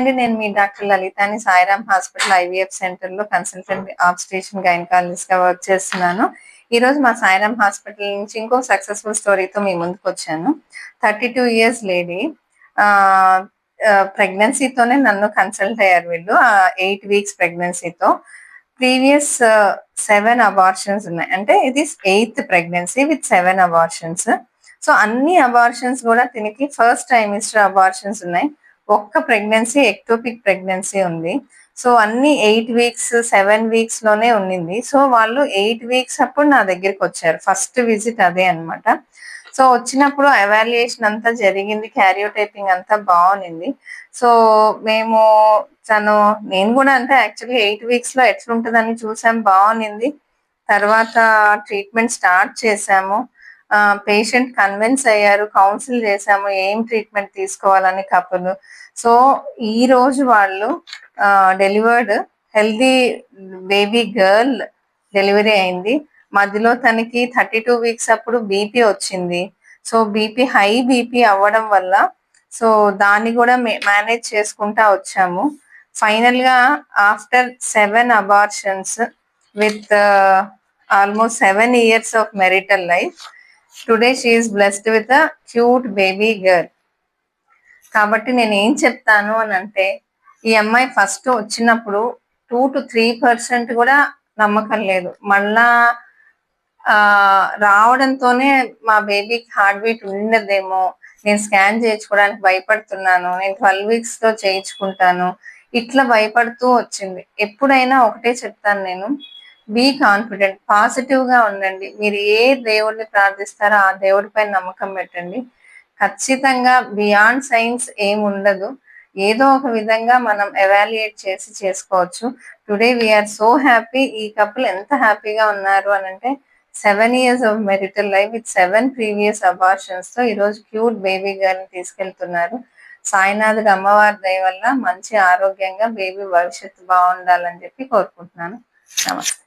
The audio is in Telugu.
అండి నేను మీ డాక్టర్ లలితాని సాయిరామ్ హాస్పిటల్ ఐవీఎఫ్ సెంటర్ లో కన్సల్టెంట్ ఆబ్స్ట్రిషన్ గైనకాలజిస్ట్ గా వర్క్ చేస్తున్నాను. ఈ రోజు మా సాయిరామ్ హాస్పిటల్ నుంచి ఇంకో సక్సెస్ఫుల్ స్టోరీతో మీ ముందుకు వచ్చాను. 32 years లేడీ ప్రెగ్నెన్సీతోనే నన్ను కన్సల్ట్ అయ్యారు వీళ్ళు. 8 weeks ప్రెగ్నెన్సీతో ప్రీవియస్ 7 అబార్షన్స్ ఉన్నాయి. అంటే ఇది 8th pregnancy with 7 abortions. So అన్ని అబార్షన్స్ కూడా దీనికి ఫస్ట్ ట్రైమిస్టర్ అబార్షన్స్ ఉన్నాయి. ఒక్క ప్రెగ్నెన్సీ ఎక్టోపిక్ ప్రెగ్నెన్సీ ఉంది. సో అన్ని 8 weeks 7 weeks లోనే ఉండింది. సో వాళ్ళు 8 weeks అప్పుడు నా దగ్గరికి వచ్చారు. ఫస్ట్ విజిట్ అదే అన్నమాట. సో వచ్చినప్పుడు ఎవాల్యుయేషన్ అంతా జరిగింది, క్యారియోటైపింగ్ అంతా బాగుంది. సో మేము నేను కూడా అంటే యాక్చువల్లీ 8 weeks లో ఎట్లుంటుందని చూసాం, బాగుంది. తర్వాత ట్రీట్మెంట్ స్టార్ట్ చేసాము. పేషెంట్ కన్విన్స్ అయ్యారు, కౌన్సిల్ చేసాము ఏం ట్రీట్మెంట్ తీసుకోవాలని కపుల్. సో ఈ రోజు వాళ్ళు delivered healthy baby girl delivery అయింది. మధ్యలో తనకి 32 weeks అప్పుడు బీపీ వచ్చింది. సో హై బీపీ అవ్వడం వల్ల సో దాన్ని కూడా మేనేజ్ చేసుకుంటా వచ్చాము. ఫైనల్ గా after 7 abortions with almost 7 years of marital life, today she is blessed with a cute baby girl. కాబట్టి నేను ఏం చెప్తాను అని అంటే, ఈ అమ్మాయి ఫస్ట్ వచ్చినప్పుడు 2 to 3% కూడా నమ్మకం లేదు. మళ్ళా రావడంతోనే మా బేబీకి హార్ట్ బీట్ ఉండదేమో, నేను స్కాన్ చేయించుకోవడానికి భయపడుతున్నాను, నేను 12 weeks లో చేయించుకుంటాను, ఇట్లా భయపడుతూ వచ్చింది. ఎప్పుడైనా ఒకటే చెప్తాను నేను, బీ కాన్ఫిడెంట్, పాజిటివ్ గా ఉండండి. మీరు ఏ దేవుడిని ప్రార్థిస్తారో ఆ దేవుడిపై నమ్మకం పెట్టండి. ఖచ్చితంగా బియాండ్ సైన్స్ ఏమి ఉండదు. ఏదో ఒక విధంగా మనం ఎవాల్యుయేట్ చేసి చేసుకోవచ్చు. Today we're so happy. ఈ కపుల్ ఎంత హ్యాపీగా ఉన్నారు అని అంటే, 7 years of marital life with 7 previous abortions తో ఈరోజు క్యూట్ బేబీ గర్ల్ తీసుకెళ్తున్నారు. సాయినాథుడు అమ్మవారి దయ వల్ల మంచి ఆరోగ్యంగా బేబీ భవిష్యత్తు బాగుండాలని చెప్పి కోరుకుంటున్నాను. నమస్తే.